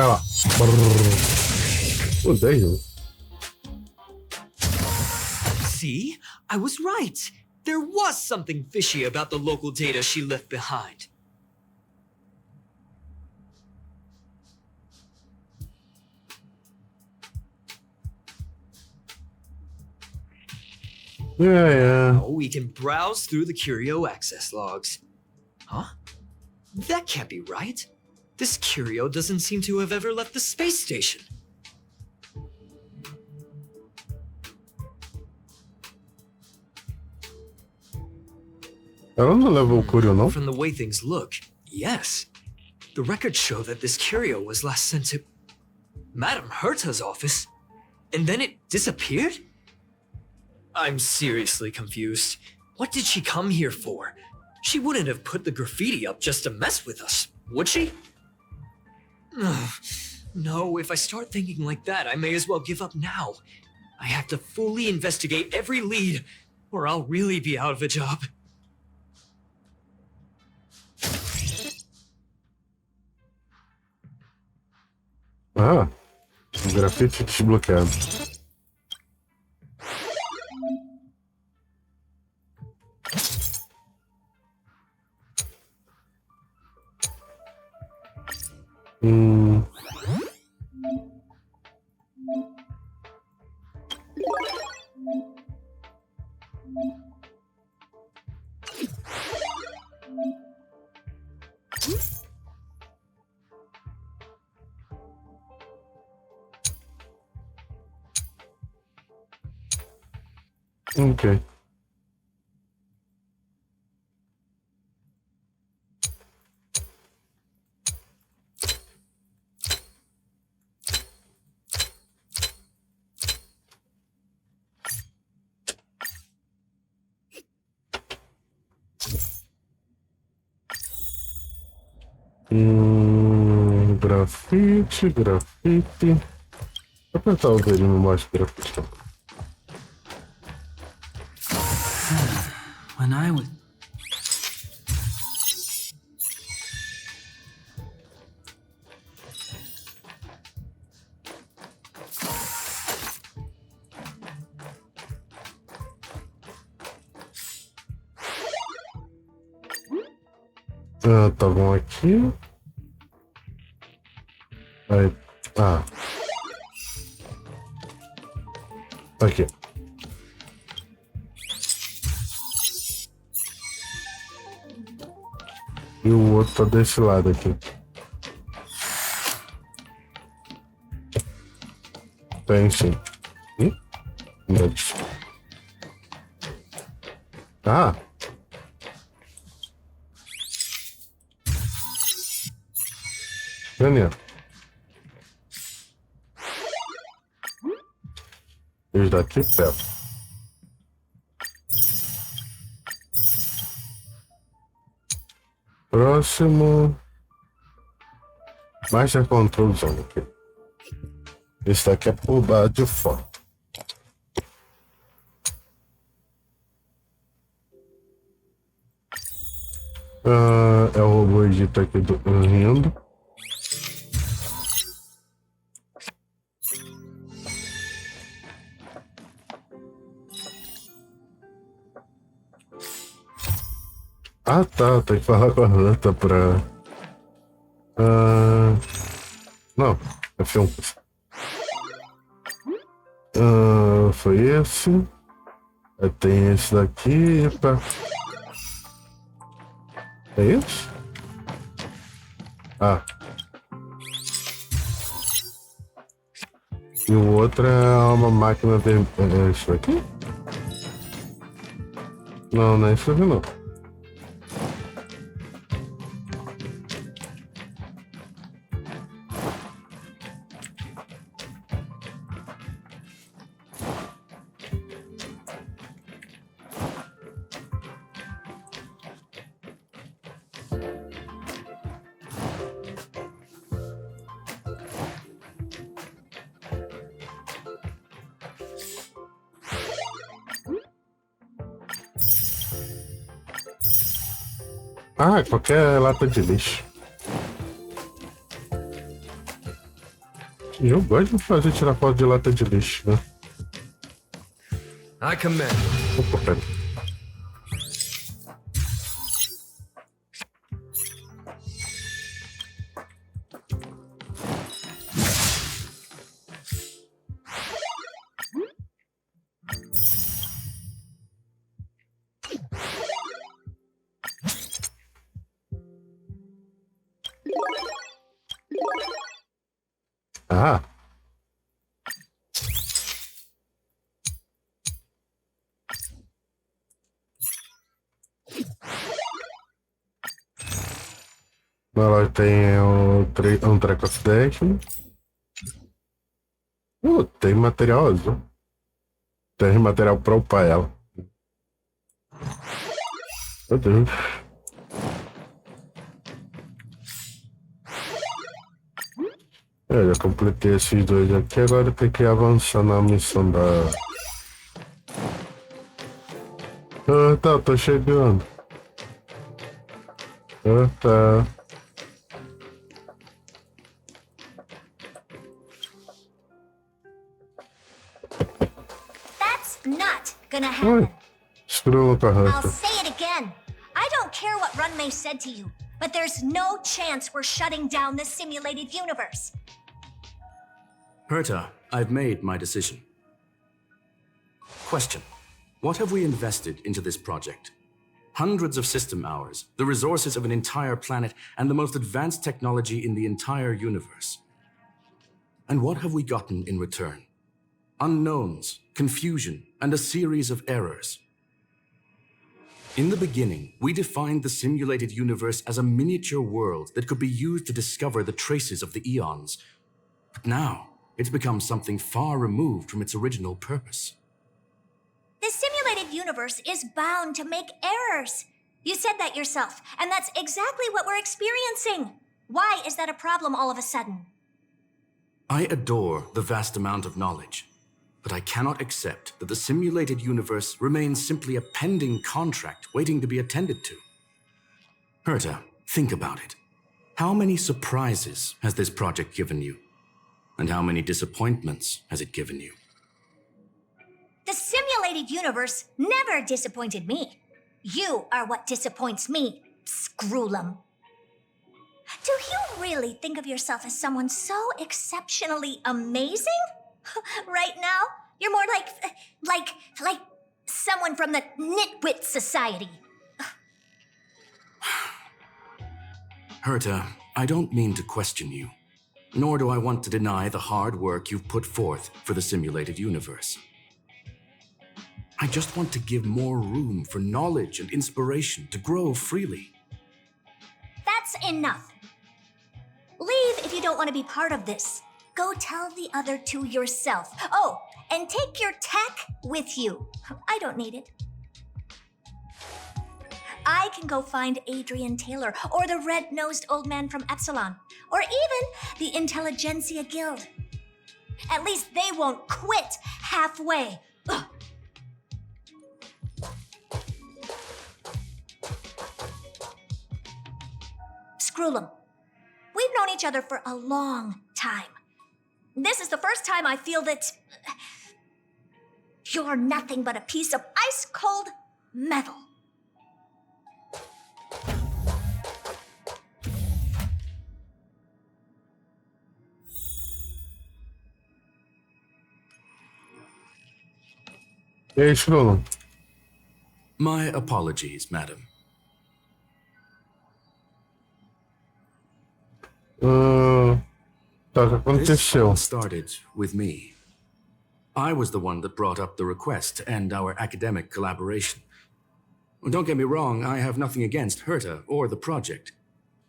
Vai lá. Pô, 10. See? I was right. There was something fishy about the local data she left behind. Yeah. Now we can browse through the curio access logs. Huh? That can't be right. This curio doesn't seem to have ever left the space station. Ela não levou o curio, não? From the way things look, yes. The records show that this curio was last sent to Madame Herta's office, and then it disappeared? I'm seriously confused. What did she come here for? She wouldn't have put the graffiti up just to mess with us, would she? No, if I start thinking like that, I may as well give up now. I have to fully investigate every lead, or I'll really be out of a job. Ah, grafite desbloqueado. Ok. Grafite. Vou apertar o dedo no mais grafite. When I was... Tá bom aqui. Aí, aqui. E o outro tá desse lado aqui. Tem sim. Ah! Daniel. Eles daqui perto. Próximo. Master Control Zone aqui. Esse daqui é por bar de fora. É o robô Egito aqui rindo. Ah, tá. Tem que falar com a Ranta pra... Não, é filme. Foi esse. Aí tem esse daqui. Epa. É esse? Ah. E o outro é uma máquina vermelha. É isso aqui? Não, não é isso aqui não. Ah, qualquer lata de lixo. Eu gosto de fazer tirar foto de lata de lixo, né? I command. Opa, pera. Ah. Ela tem um track of deck. Tem material azul. Tem material pra upar ela. Meu Deus. Eu já completei esses dois aqui, agora tem que avançar na missão da... Ah, tá, tô chegando. Ah, tá. That's not gonna happen. Escreva com a I'll rata. say it again. I don't care what Runmei said to you, but there's no chance we're shutting down this simulated universe. Herta, I've made my decision. Question. What have we invested into this project? Hundreds of system hours, the resources of an entire planet, and the most advanced technology in the entire universe. And what have we gotten in return? Unknowns, confusion, and a series of errors. In the beginning, we defined the simulated universe as a miniature world that could be used to discover the traces of the eons. But now, it's become something far removed from its original purpose. This simulated universe is bound to make errors. You said that yourself, and that's exactly what we're experiencing. Why is that a problem all of a sudden? I adore the vast amount of knowledge, but I cannot accept that the simulated universe remains simply a pending contract waiting to be attended to. Herta, think about it. How many surprises has this project given you? And how many disappointments has it given you? The simulated universe never disappointed me. You are what disappoints me, Scroolum. Do you really think of yourself as someone so exceptionally amazing? Right now, you're more like someone from the Nitwit Society. Herta, I don't mean to question you, nor do I want to deny the hard work you've put forth for the simulated universe. I just want to give more room for knowledge and inspiration to grow freely. That's enough. Leave if you don't want to be part of this. Go tell the other two yourself. Oh, and take your tech with you. I don't need it. I can go find Adrian Taylor, or the red-nosed old man from Epsilon, or even the Intelligentsia Guild. At least they won't quit halfway. Ugh. Scroolum, we've known each other for a long time. This is the first time I feel that you're nothing but a piece of ice-cold metal. E aí, Scrollum? My apologies, madam. Tá, o que This aconteceu? all started with me. I was the one that brought up the request to end our academic collaboration. Don't get me wrong, I have nothing against Herta or the project.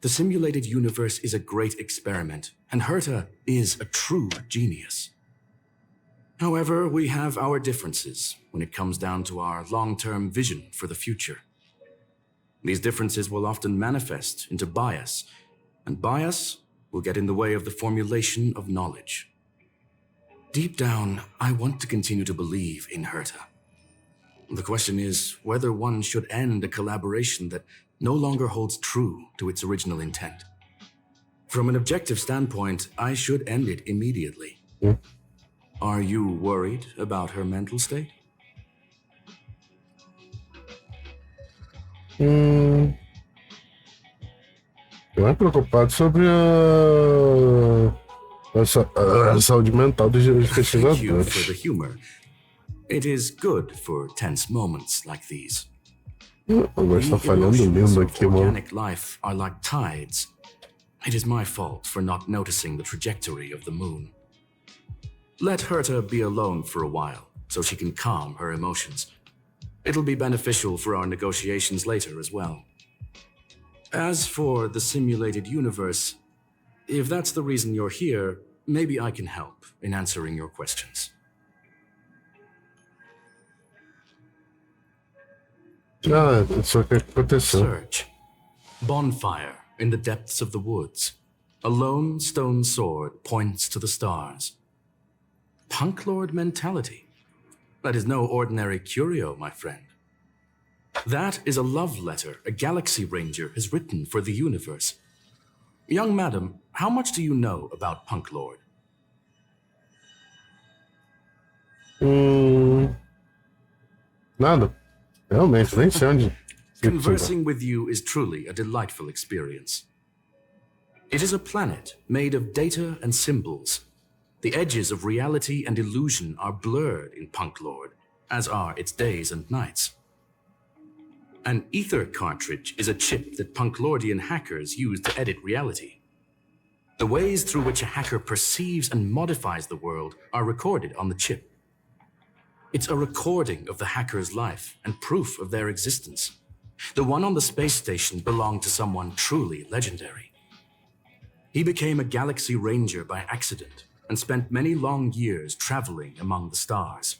The simulated universe is a great experiment, and Herta is a true genius. However, we have our differences when it comes down to our long-term vision for the future. These differences will often manifest into bias, and bias will get in the way of the formulation of knowledge. Deep down, I want to continue to believe in Herta. The question is whether one should end a collaboration that no longer holds true to its original intent. From an objective standpoint, I should end it immediately. Are you worried about her mental state? Eu é preocupado sobre a saúde mental dos Thank you for pesquisadores. the humor. It is good for tense moments like these. Agora está The falhando emotions lindo of aqui, mano. organic life are like tides. It is my fault for not noticing the trajectory of the moon. Let Herta be alone for a while, so she can calm her emotions. It'll be beneficial for our negotiations later as well. As for the simulated universe, if that's the reason you're here, maybe I can help in answering your questions. Isso aqui aconteceu. Search. Bonfire in the depths of the woods. A lone stone sword points to the stars. Punklorde Mentality. That is no ordinary curio, my friend. That is a love letter a Galaxy Ranger has written for the universe. Young madam, how much do you know about Punklorde? Nada. Realmente, nem sei onde. Conversing with you is truly a delightful experience. It is a planet made of data and symbols. The edges of reality and illusion are blurred in Punklorde, as are its days and nights. An ether cartridge is a chip that Punklordian hackers use to edit reality. The ways through which a hacker perceives and modifies the world are recorded on the chip. It's a recording of the hacker's life and proof of their existence. The one on the space station belonged to someone truly legendary. He became a Galaxy Ranger by accident and spent many long years traveling among the stars.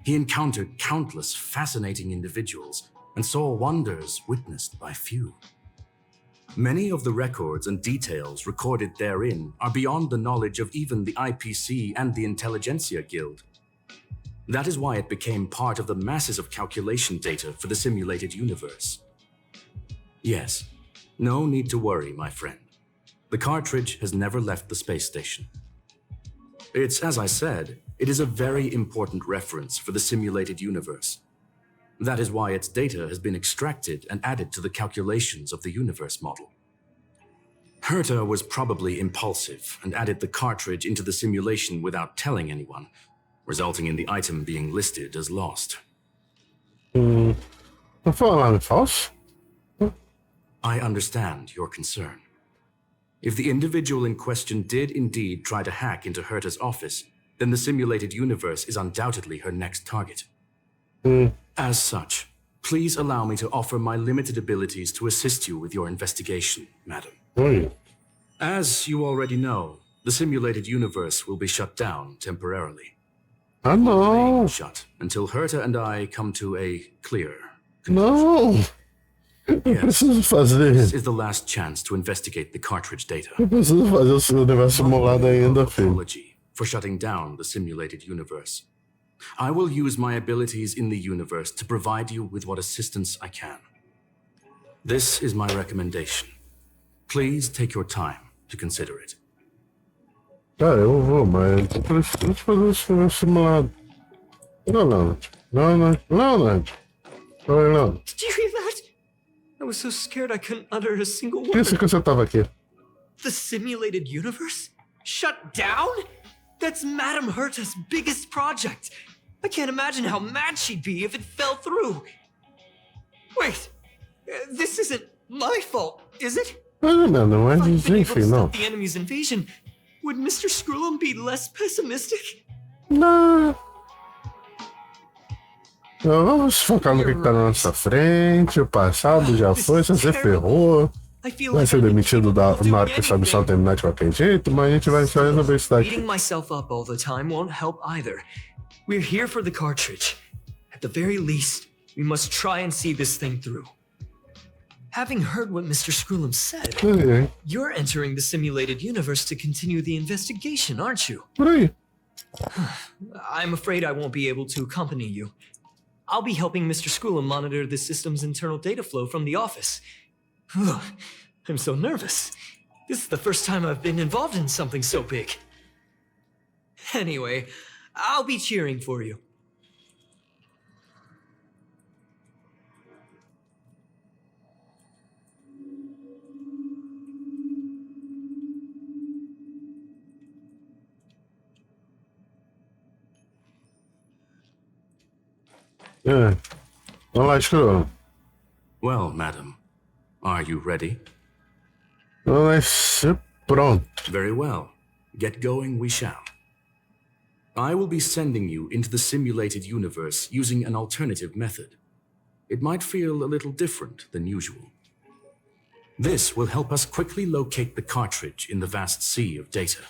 He encountered countless fascinating individuals and saw wonders witnessed by few. Many of the records and details recorded therein are beyond the knowledge of even the IPC and the Intelligentsia Guild. That is why it became part of the masses of calculation data for the simulated universe. Yes, no need to worry, my friend. The cartridge has never left the space station. It's, as I said, it is a very important reference for the simulated universe. That is why its data has been extracted and added to the calculations of the universe model. Herta was probably impulsive and added the cartridge into the simulation without telling anyone, resulting in the item being listed as lost. Não foi um alarme falso? I understand your concern. If the individual in question did indeed try to hack into Herta's office, then the simulated universe is undoubtedly her next target. As such, please allow me to offer my limited abilities to assist you with your investigation, madam. Oi. As you already know, the simulated universe will be shut down temporarily. Ah, não. Remain shut until Herta and I come to a clear Não. Eu preciso fazer. This is the last chance to investigate the cartridge data. Eu preciso fazer o negócio simulado ainda, filho. Apology for shutting down the simulated universe. I will use my abilities in the universe to provide you with what assistance I can. This is my recommendation. Please take your time to consider it. Cara, eu vou, mas eu preciso fazer esse negócio simulado. Não, Leonard. Não. Did you hear that? I was so scared I couldn't utter a single Por isso word. que você tava aqui. The simulated universe? Shut down? That's Madame Herta's biggest project. I can't imagine how mad she'd be if it fell through. Wait, this isn't my fault, is it? Mais ou menos, If mas I'd been able to enfim, não. stop the enemy's invasion, would Mr. Screw'em be less pessimistic? Não. Não, vamos focar no que tá na nossa frente. O passado já foi, você ferrou. I feel Vai like ser I've been demitido capable of na hora doing que essa missão anything. terminar de qualquer jeito, mas a gente vai só resolver isso daqui. Beating myself up all the time won't help either. We're here for the cartridge. At the very least, we must try and see this thing through. Having heard what Mr. Screw'em said, Aí, you're entering the simulated universe to continue the investigation, aren't you? por aí. I'm afraid I won't be able to accompany you. I'll be helping Mr. Screw'em monitor the system's internal data flow from the office. I'm so nervous. This is the first time I've been involved in something so big. Anyway, I'll be cheering for you. É. Vamos lá, escuro. Well, madam, are you ready? Vai ser pronto. Very well. Get going we shall. I will be sending you into the simulated universe using an alternative method. It might feel a little different than usual. This will help us quickly locate the cartridge in the vast sea of data.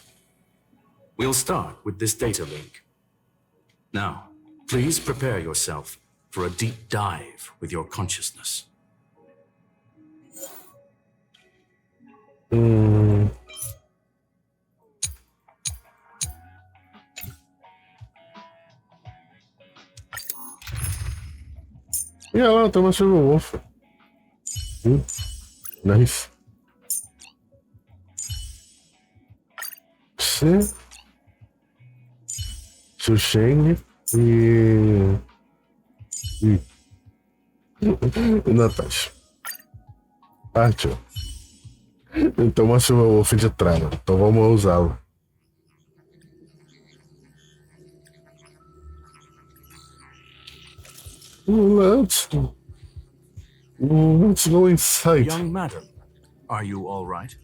We'll start with this data link. Now, please prepare yourself for a deep dive with your consciousness. E olha lá, tem uma Silver Wolf. Nice. Você. Seu Shane e Natasha. Partiu. Então uma Silver Wolf de trama. Então vamos usá-lo. Let's go inside. Young madam, are you all right?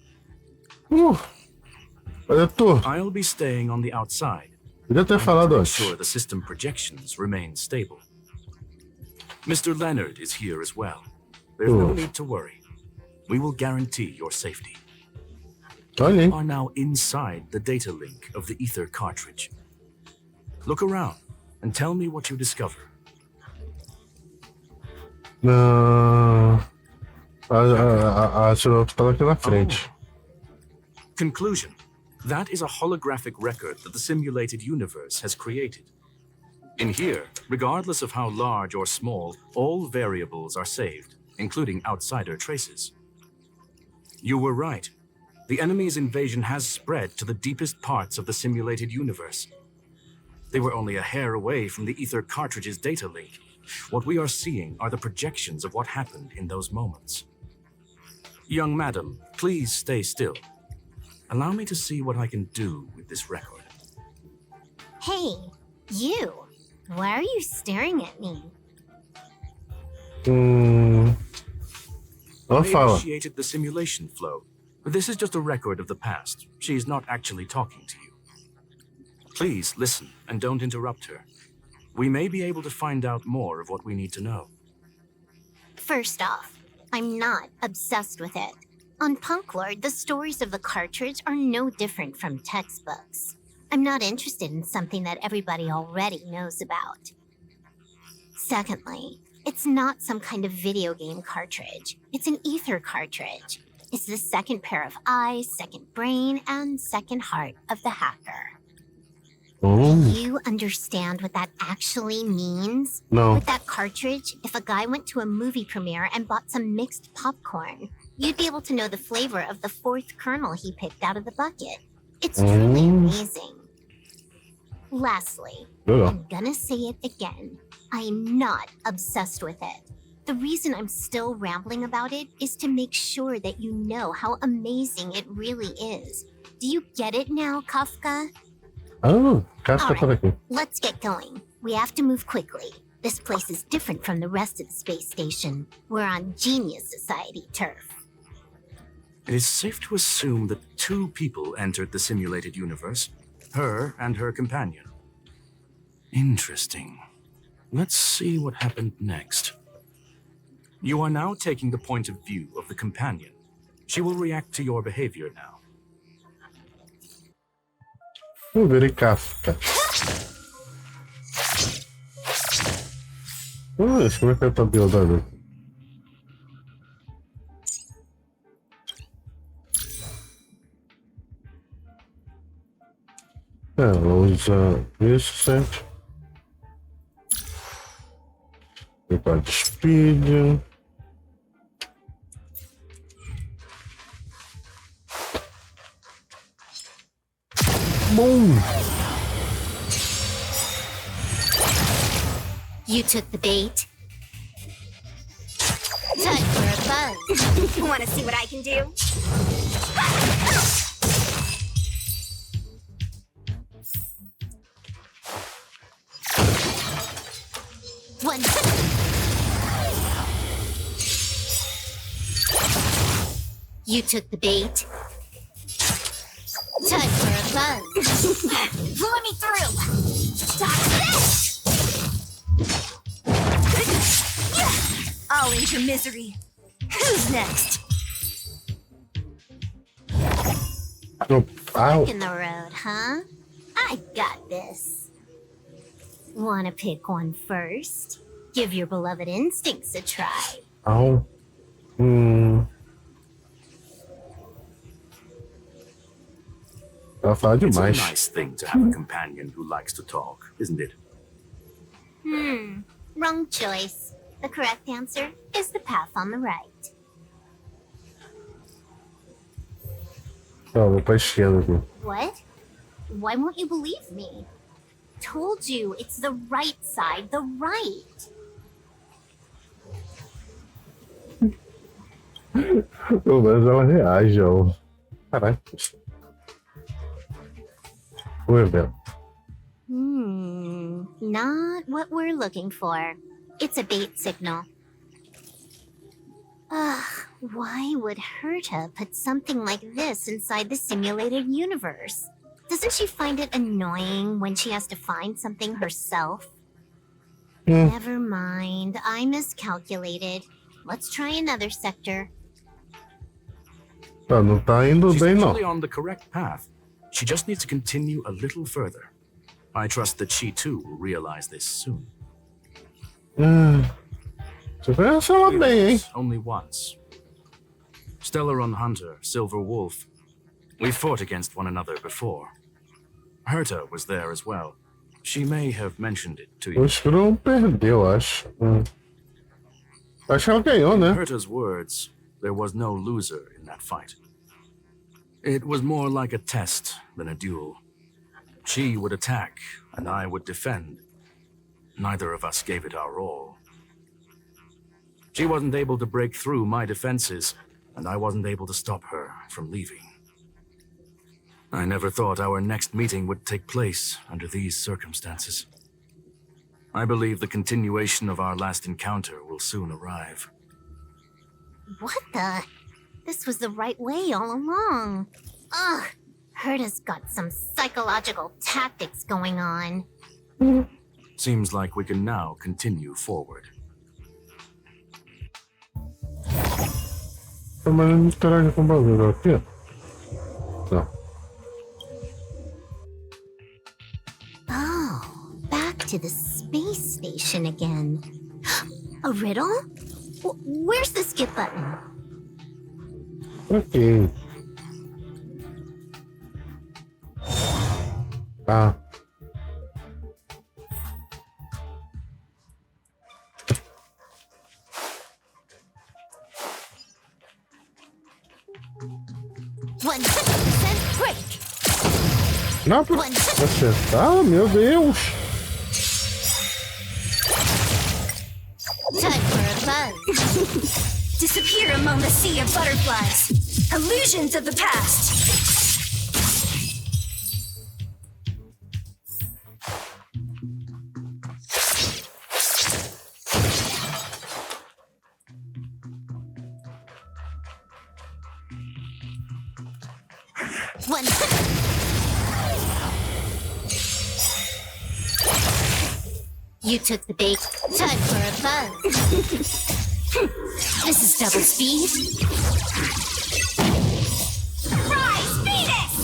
Olha tu. I'll be staying on the outside. Podia ter falado Make antes. sure the system projections remain stable. Mr. Leonard is here as well. There's no need to worry. We will guarantee your safety. Olha aí. You are now inside the data link of the ether cartridge. Look around and tell me what you discover. A Silver Wolf tá aqui na frente. Conclusion. That is a holographic record that the simulated universe has created. In here, regardless of how large or small, all variables are saved, including outsider traces. You were right. The enemy's invasion has spread to the deepest parts of the simulated universe. They were only a hair away from the ether cartridge's data link. What we are seeing are the projections of what happened in those moments. Young madam, please stay still. Allow me to see what I can do with this record. Hey, you. Why are you staring at me? Ela I fala. initiated the simulation flow. This is just a record of the past. She's not actually talking to you. Please listen and don't interrupt her. We may be able to find out more of what we need to know. First off, I'm not obsessed with it. On Punklorde, the stories of the cartridge are no different from textbooks. I'm not interested in something that everybody already knows about. Secondly, it's not some kind of video game cartridge. It's an ether cartridge. It's the second pair of eyes, second brain, and second heart of the hacker. Do you understand what that actually means? No. With that cartridge, if a guy went to a movie premiere and bought some mixed popcorn, you'd be able to know the flavor of the fourth kernel he picked out of the bucket. It's truly amazing. Lastly, I'm gonna say it again. I am not obsessed with it. The reason I'm still rambling about it is to make sure that you know how amazing it really is. Do you get it now, Kafka? Casca tá aqui. Let's get going. We have to move quickly. This place is different from the rest of the space station. We're on Genius Society turf. It is safe to assume that two people entered the simulated universe, her and her companion. Interesting. Let's see what happened next. You are now taking the point of view of the companion. She will react to your behavior now. Virei Kafka. Como é que é tua build agora? Ela usa isso, certo? Prepara de speed. You took the bait. Time for a buzz. Want to see what I can do? One. You took the bait. Time for a buzz. Let me through! Stop this! All into misery. Who's next? Oh, ow. In the road, huh? I got this. Wanna pick one first? Give your beloved instincts a try. Ow. Ela fala It's a demais. nice thing to have a companion who likes to talk, isn't it? Wrong choice. The correct answer is the path on the right. Ó, vou pra esquerda aqui. What? Why won't you believe me? Told you, it's the right side, the right. Pelo menos ela reage ao. Caralho. Vamos ver. Not what we're looking for. It's a bait signal. Ugh, why would Herta put something like this inside the simulated universe? Doesn't she find it annoying when she has to find something herself? Never mind, I miscalculated. Let's try another sector. Tá, não tá indo She's bem, não. actually on the correct path. She just needs to continue a little further. I trust that she too will realize this soon. Você conhece ela bem, hein? Only once. Stellar on Hunter, Silver Wolf. We fought against one another before. Herta was there as well. She may have mentioned it to O you. Scrum perdeu, acho. Acho que ela ganhou, né? Herta's words, there was no loser in that fight. It was more like a test than a duel. She would attack, and I would defend. Neither of us gave it our all. She wasn't able to break through my defenses, and I wasn't able to stop her from leaving. I never thought our next meeting would take place under these circumstances. I believe the continuation of our last encounter will soon arrive. What the? This was the right way all along. Ugh, Herta's got some psychological tactics going on. Seems like we can now continue forward. Mas não interage com o bagulho aqui. Não. Oh, back to the space station again. A riddle? Where's the skip button? Ok. Tá. One 100% break. Não, pra acertar, meu Deus. Time for a buzz. Disappear among the sea of butterflies. Illusions of the past. One. You took the bait. Time for a buzz. This is double speed. Rise, Venus!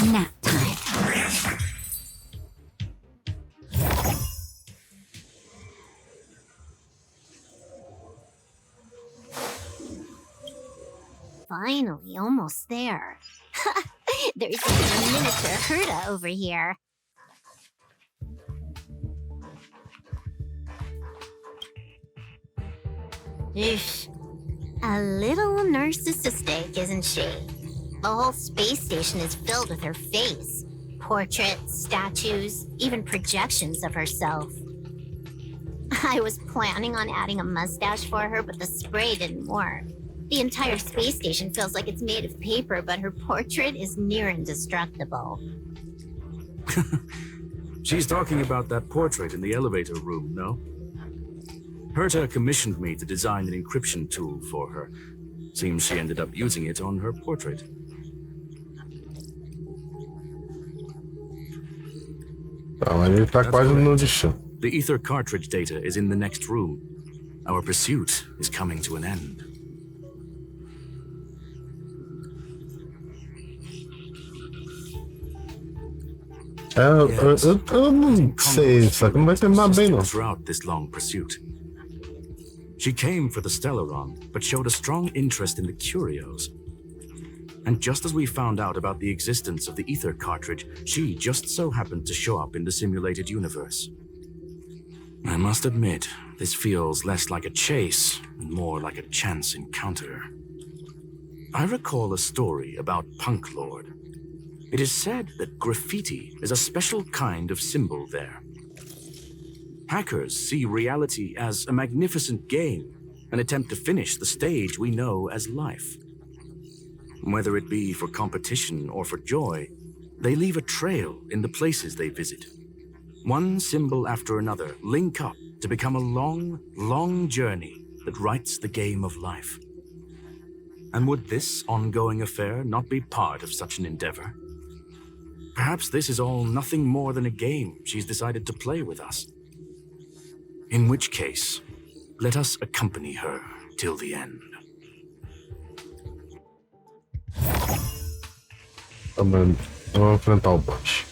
Nap time. Finally, almost there. There's even a miniature Herta over here. Oof. A little narcissistic, isn't she? The whole space station is filled with her face. Portraits, statues, even projections of herself. I was planning on adding a mustache for her, but the spray didn't work. The entire space station feels like it's made of paper, but her portrait is near indestructible. She's talking about that portrait in the elevator room, no? Herta commissioned me to design an encryption tool for her. Seems she ended up using it on her portrait. Tá, mas ele tá quase no destino. The ether cartridge data is in the next room. Our pursuit is coming to an end. Eu não sei, isso aqui não vai terminar bem, não. Throughout this long pursuit. She came for the Stellaron, but showed a strong interest in the curios. And just as we found out about the existence of the ether cartridge, she just so happened to show up in the simulated universe. I must admit, this feels less like a chase and more like a chance encounter. I recall a story about Punklorde. It is said that graffiti is a special kind of symbol there. Hackers see reality as a magnificent game and attempt to finish the stage we know as life. Whether it be for competition or for joy, they leave a trail in the places they visit. One symbol after another link up to become a long, long journey that writes the game of life. And would this ongoing affair not be part of such an endeavor? Perhaps this is all nothing more than a game she's decided to play with us. In which case, let us accompany her till the end. Vamos enfrentar o bot.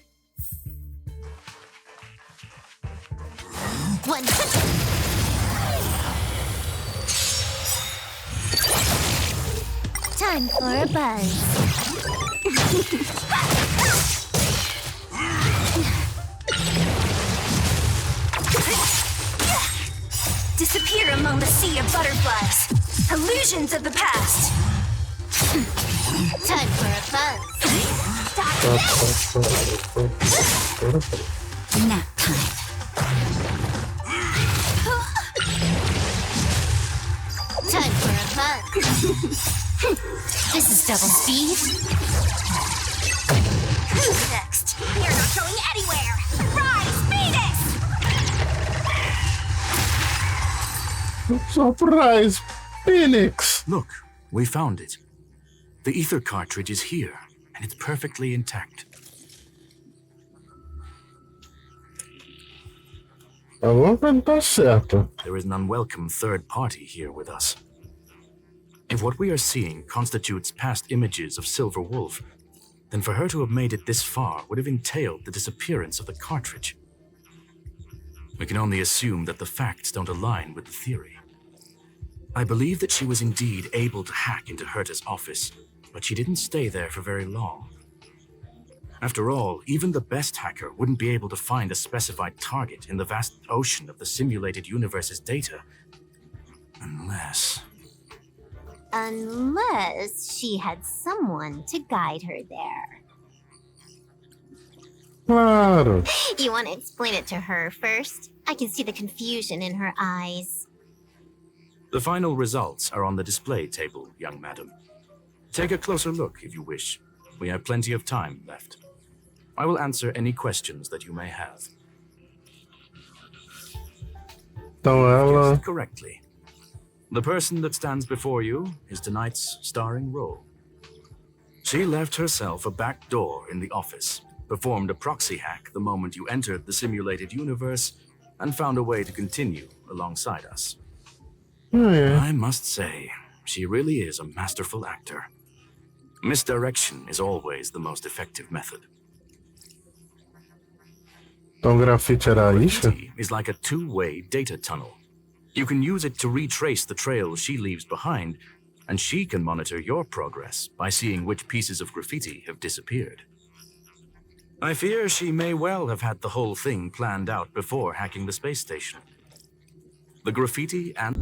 Time for a buzz. Disappear among the sea of butterflies. Illusions of the past. Time for a buzz. Nap time. Time for a buzz. This is double speed. Who's next? You're not going anywhere. Rise, Phoenix! Surprise! Phoenix! Look, we found it. The ether cartridge is here, and it's perfectly intact. Agora vai estar certo. There is an unwelcome third party here with us. If what we are seeing constitutes past images of Silver Wolf, then for her to have made it this far would have entailed the disappearance of the cartridge. We can only assume that the facts don't align with the theory. I believe that she was indeed able to hack into Herta's office, but she didn't stay there for very long. After all, even the best hacker wouldn't be able to find a specified target in the vast ocean of the simulated universe's data. Unless she had someone to guide her there. Claro. You want to explain it to her first? I can see the confusion in her eyes. The final results are on the display table, young madam. Take a closer look if you wish. We have plenty of time left. I will answer any questions that you may have. Então ela. Guessed correctly. The person that stands before you is tonight's starring role. She left herself a back door in the office, performed a proxy hack the moment you entered the simulated universe, and found a way to continue alongside us. Oh, yeah. I must say, she really is a masterful actor. Misdirection is always the most effective method. Então o grafite era isso? Graffiti is like a two-way data tunnel. You can use it to retrace the trail she leaves behind, and she can monitor your progress by seeing which pieces of graffiti have disappeared. I fear she may well have had the whole thing planned out before hacking the space station. The graffiti and